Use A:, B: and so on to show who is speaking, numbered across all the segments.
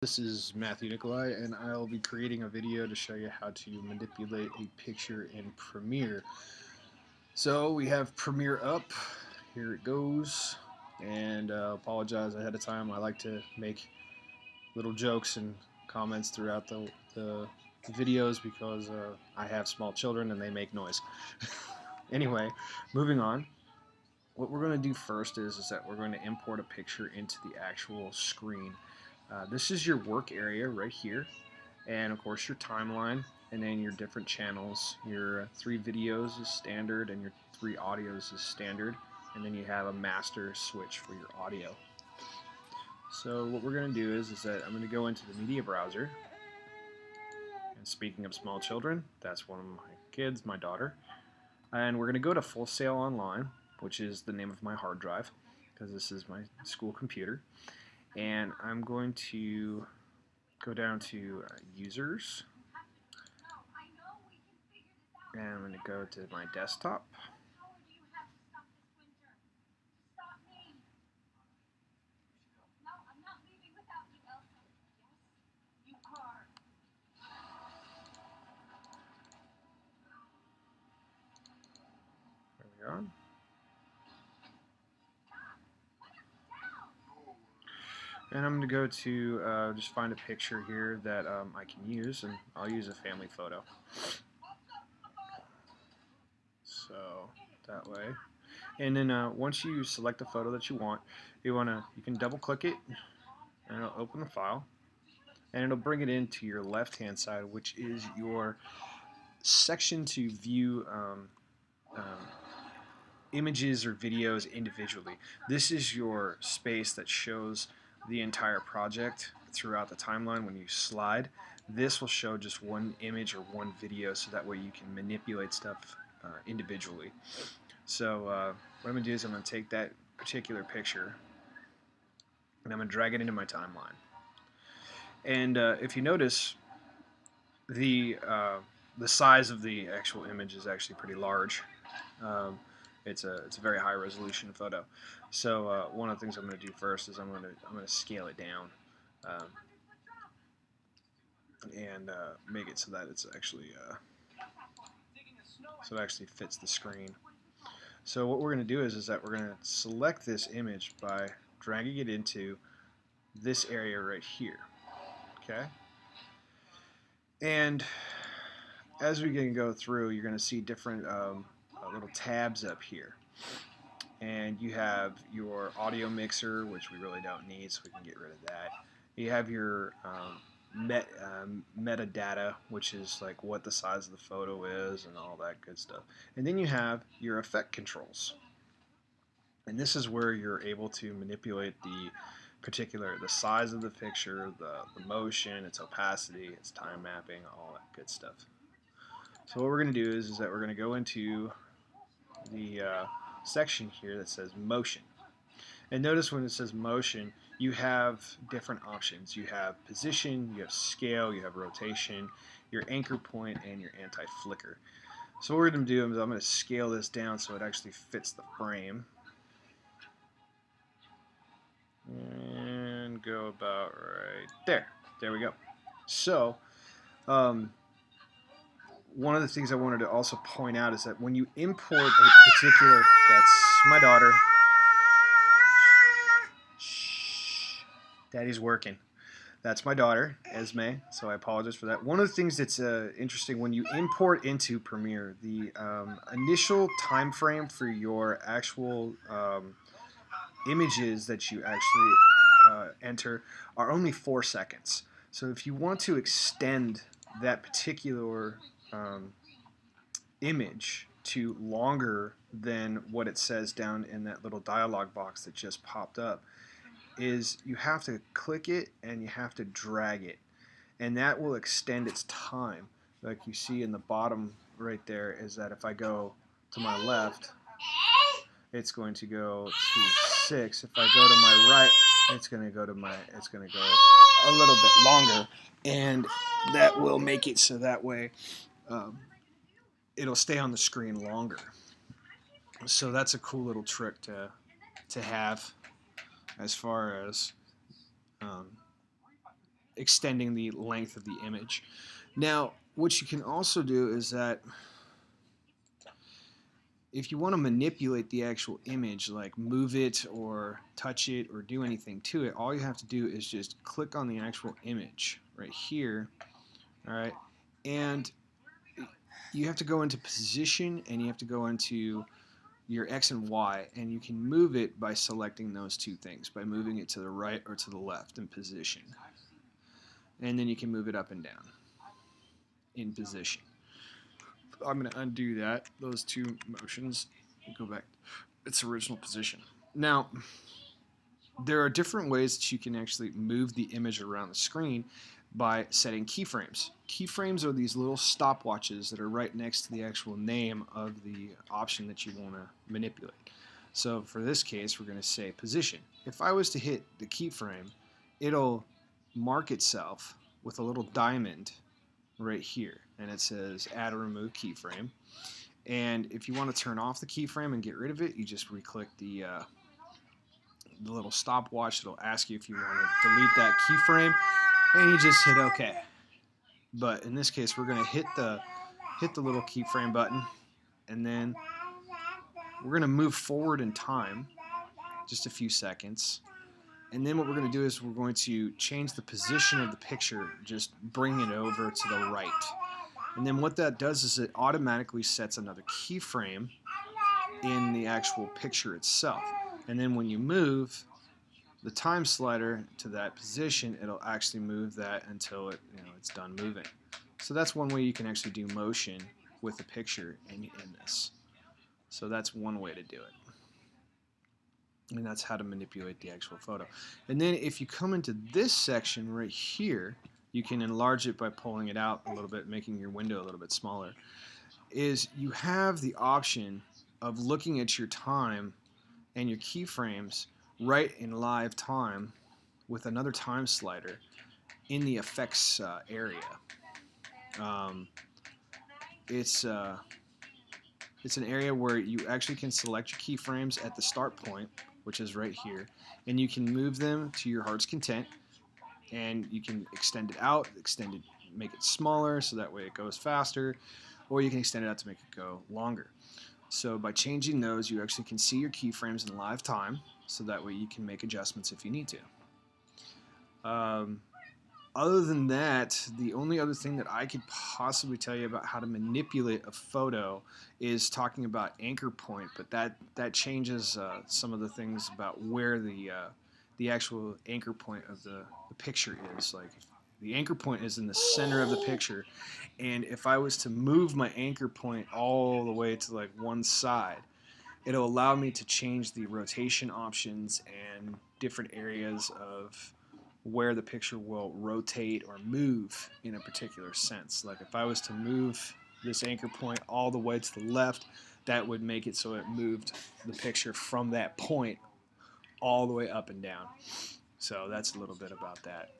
A: This is Matthew Nikolai, and I'll be creating a video to show you how to manipulate a picture in Premiere. So we have Premiere up. Here it goes. And apologize ahead of time. I like to make little jokes and comments throughout the videos because I have small children and they make noise. Anyway, moving on. What we're going to do first is that we're going to import a picture into the actual screen. This is your work area right here, and of course your timeline, and then your different channels. Your 3 videos is standard, and your 3 audios is standard, and then you have a master switch for your audio. So what we're going to do is that I'm going to go into the media browser, and speaking of small children, that's one of my kids, my daughter, and we're going to go to Full Sail Online, which is the name of my hard drive, because this is my school computer, and I'm going to go down to users, and I'm going to go to my desktop, there we go, and I'm going to go to just find a picture here that I can use, and I'll use a family photo, so that way. And then once you select a photo that you want, you can double click it, and it'll open the file, and it'll bring it into your left hand side, which is your section to view images or videos individually. This is your space that shows the entire project throughout the timeline. When you slide, this will show just one image or one video, so that way you can manipulate stuff individually. So what I'm going to do is I'm going to take that particular picture and I'm going to drag it into my timeline. And if you notice, the size of the actual image is actually pretty large. It's a very high resolution photo. So one of the things I'm going to do first is I'm going to scale it down and make it so that it's actually so it actually fits the screen. So what we're going to do is that we're going to select this image by dragging it into this area right here. Okay. And as we can go through, you're going to see different little tabs up here. And you have your audio mixer, which we really don't need, so we can get rid of that. You have your metadata, which is like what the size of the photo is and all that good stuff. And then you have your effect controls. And this is where you're able to manipulate the size of the picture, the motion, its opacity, its time mapping, all that good stuff. So what we're going to do is that we're going to go into the section here that says motion. And notice when it says motion, you have different options. You have position, you have scale, you have rotation, your anchor point, and your anti-flicker. So what we're going to do is I'm going to scale this down so it actually fits the frame. And go about right there. There we go. So one of the things I wanted to also point out is that when you import a particular, that's my daughter. Shh. Daddy's working. That's my daughter, Esme, so I apologize for that. One of the things that's interesting when you import into Premiere, the initial time frame for your actual images that you actually enter are only 4 seconds. So if you want to extend that particular image to longer than what it says down in that little dialog box that just popped up, is you have to click it and you have to drag it, and that will extend its time. Like you see in the bottom right there, is that if I go to my left, it's going to go to 6. If I go to my right, it's going to go a little bit longer, and that will make it so that way it'll stay on the screen longer. So that's a cool little trick to have as far as extending the length of the image. Now, what you can also do is that if you want to manipulate the actual image, like move it or touch it or do anything to it, all you have to do is just click on the actual image right here, all right, and you have to go into position and you have to go into your X and Y, and you can move it by selecting those two things, by moving it to the right or to the left in position. And then you can move it up and down in position. I'm going to undo that, those two motions, and go back to its original position. Now, there are different ways that you can actually move the image around the screen by setting keyframes. Keyframes are these little stopwatches that are right next to the actual name of the option that you want to manipulate. So for this case, we're going to say position. If I was to hit the keyframe, it'll mark itself with a little diamond right here, and it says add or remove keyframe. And if you want to turn off the keyframe and get rid of it, you just re-click the little stopwatch. It'll ask you if you want to delete that keyframe, and you just hit OK. But in this case, we're going to hit the little keyframe button, and then we're going to move forward in time just a few seconds. And then what we're going to do is we're going to change the position of the picture, just bring it over to the right. And then what that does is it automatically sets another keyframe in the actual picture itself. And then when you move the time slider to that position, it'll actually move that until it's done moving. So that's one way you can actually do motion with a picture in this. So that's one way to do it. And that's how to manipulate the actual photo. And then if you come into this section right here, you can enlarge it by pulling it out a little bit, making your window a little bit smaller, is you have the option of looking at your time and your keyframes right in live time with another time slider in the effects area. It's an area where you actually can select your keyframes at the start point, which is right here, and you can move them to your heart's content, and you can extend it out, make it smaller so that way it goes faster, or you can extend it out to make it go longer. So by changing those, you actually can see your keyframes in live time, so that way you can make adjustments if you need to. Other than that, the only other thing that I could possibly tell you about how to manipulate a photo is talking about anchor point, but that changes some of the things about where the actual anchor point of the picture is. Like, the anchor point is in the center of the picture, and if I was to move my anchor point all the way to like one side, it'll allow me to change the rotation options and different areas of where the picture will rotate or move in a particular sense. Like if I was to move this anchor point all the way to the left, that would make it so it moved the picture from that point all the way up and down. So that's a little bit about that.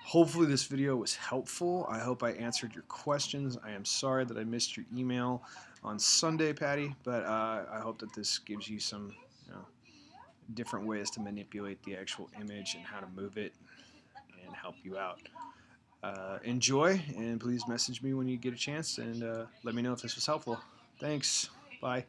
A: Hopefully this video was helpful. I hope I answered your questions. I am sorry that I missed your email on Sunday, Patty, but I hope that this gives you some different ways to manipulate the actual image and how to move it and help you out. Enjoy, and please message me when you get a chance, and let me know if this was helpful. Thanks. Bye.